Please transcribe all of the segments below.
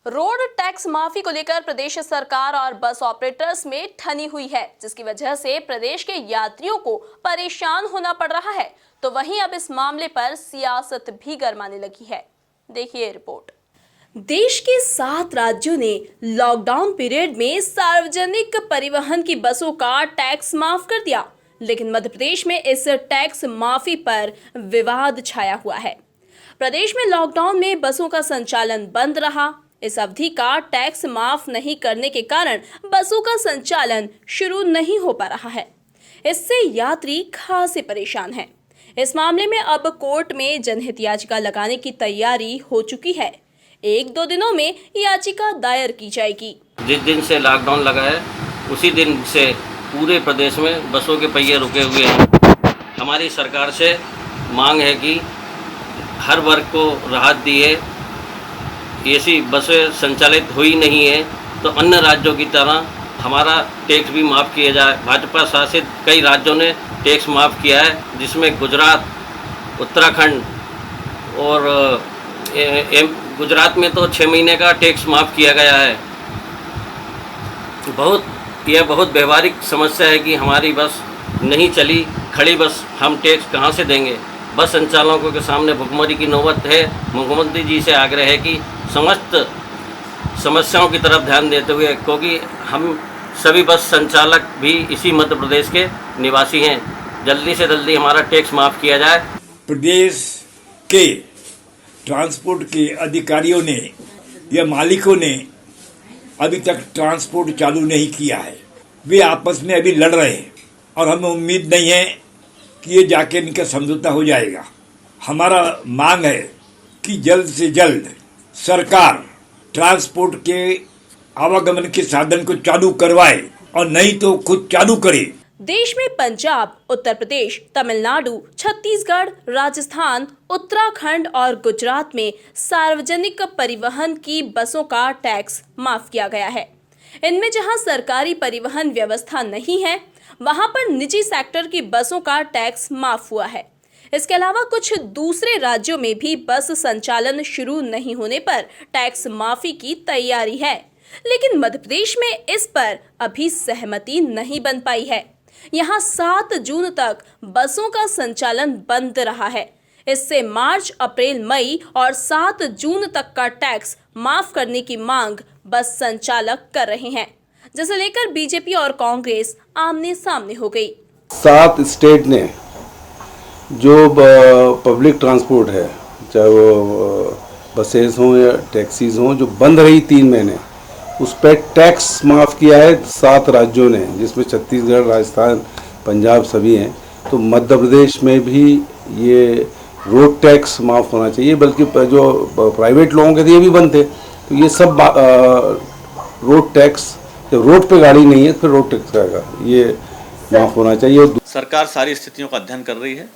Road tax माफी को लेकर प्रदेश सरकार और बस ऑपरेटर्स में ठनी हुई है, जिसकी वजह से प्रदेश के यात्रियों को परेशान होना पड़ रहा है। तो वहीं अब इस मामले पर सियासत भी गरमाने लगी है। देखिए रिपोर्ट। देश के 7 राज्यों ने लॉकडाउन पीरियड में सार्वजनिक परिवहन की बसों का टैक्स माफ कर दिया, लेकिन मध्य प्रदेश में इस टैक्स माफी पर विवाद छाया हुआ है। प्रदेश में लॉकडाउन में बसों का संचालन बंद रहा। इस अवधि का टैक्स माफ नहीं करने के कारण बसों का संचालन शुरू नहीं हो पा रहा है। इससे यात्री खासे परेशान हैं। इस मामले में अब कोर्ट में जनहित याचिका लगाने की तैयारी हो चुकी है। 1-2 दिनों में याचिका दायर की जाएगी। जिस दिन से लॉकडाउन लगा है उसी दिन से पूरे प्रदेश में बसों के पहिए रुके हुए हैं। हमारी सरकार से मांग है कि हर वर्ग को राहत दी है। ऐसी बसें संचालित हुई नहीं है तो अन्य राज्यों की तरह हमारा टैक्स भी माफ़ किया जाए। भाजपा शासित कई राज्यों ने टैक्स माफ़ किया है, जिसमें गुजरात, उत्तराखंड और गुजरात में तो 6 महीने का टैक्स माफ़ किया गया है। यह बहुत व्यवहारिक समस्या है कि हमारी बस नहीं चली, खड़ी बस हम टैक्स कहाँ से देंगे। बस संचालकों के सामने भुखमरी की नौबत है। मुख्यमंत्री जी से आग्रह है कि समस्त समस्याओं की तरफ ध्यान देते हुए, क्योंकि हम सभी बस संचालक भी इसी मध्य प्रदेश के निवासी हैं, जल्दी से जल्दी हमारा टैक्स माफ़ किया जाए। प्रदेश के ट्रांसपोर्ट के अधिकारियों ने या मालिकों ने अभी तक ट्रांसपोर्ट चालू नहीं किया है। वे आपस में अभी लड़ रहे हैं और हमें उम्मीद नहीं है कि ये जाके इनका समझौता हो जाएगा। हमारा मांग है कि जल्द से जल्द सरकार ट्रांसपोर्ट के आवागमन के साधन को चालू करवाए और नहीं तो खुद चालू करे। देश में पंजाब, उत्तर प्रदेश, तमिलनाडु, छत्तीसगढ़, राजस्थान, उत्तराखंड और गुजरात में सार्वजनिक परिवहन की बसों का टैक्स माफ किया गया है। इनमें जहां सरकारी परिवहन व्यवस्था नहीं है, वहां पर निजी सेक्टर की बसों का टैक्स माफ हुआ है। इसके अलावा कुछ दूसरे राज्यों में भी बस संचालन शुरू नहीं होने पर टैक्स माफी की तैयारी है, लेकिन मध्य प्रदेश में इस पर अभी सहमति नहीं बन पाई है। यहाँ 7 जून तक बसों का संचालन बंद रहा है। इससे मार्च, अप्रैल, मई और 7 जून तक का टैक्स माफ करने की मांग बस संचालक कर रहे हैं, जिसे लेकर बीजेपी और कांग्रेस आमने सामने हो गई। 7 स्टेट ने जो पब्लिक ट्रांसपोर्ट है, चाहे वो बसेस हों या टैक्सीज हों, जो बंद रही 3 महीने, उस पर टैक्स माफ़ किया है 7 राज्यों ने, जिसमें छत्तीसगढ़, राजस्थान, पंजाब सभी हैं। तो मध्य प्रदेश में भी ये रोड टैक्स माफ़ होना चाहिए, बल्कि जो प्राइवेट लोगों के लिए भी बंद थे, तो ये सब रोड टैक्स, जब रोड पे गाड़ी नहीं है फिर रोड टैक्स आएगा, ये माफ़ होना चाहिए। सरकार सारी स्थितियों का अध्ययन कर रही है।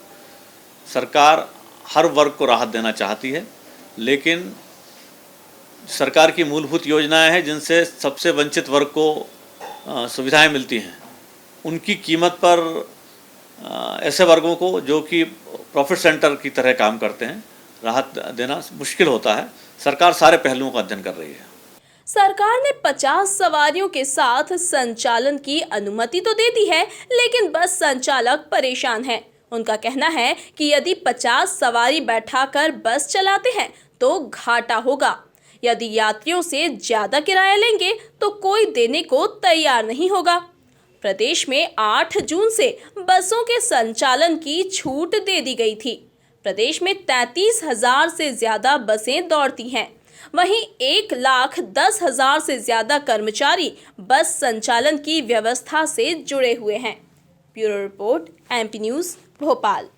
सरकार हर वर्ग को राहत देना चाहती है, लेकिन सरकार की मूलभूत योजनाएं हैं जिनसे सबसे वंचित वर्ग को सुविधाएं मिलती हैं, उनकी कीमत पर ऐसे वर्गों को जो कि प्रॉफिट सेंटर की तरह काम करते हैं, राहत देना मुश्किल होता है। सरकार सारे पहलुओं का अध्ययन कर रही है। सरकार ने 50 सवारियों के साथ संचालन की अनुमति तो दे दी है, लेकिन बस संचालक परेशान हैं। उनका कहना है कि यदि 50 सवारी बैठाकर बस चलाते हैं तो घाटा होगा। यदि यात्रियों से ज्यादा किराया लेंगे तो कोई देने को तैयार नहीं होगा। प्रदेश में 8 जून से बसों के संचालन की छूट दे दी गई थी। प्रदेश में 33,000 से ज्यादा बसें दौड़ती हैं। वहीं 1,10,000 से ज्यादा कर्मचारी बस संचालन की व्यवस्था से जुड़े हुए हैं। Bureau report, MP news, Bhopal.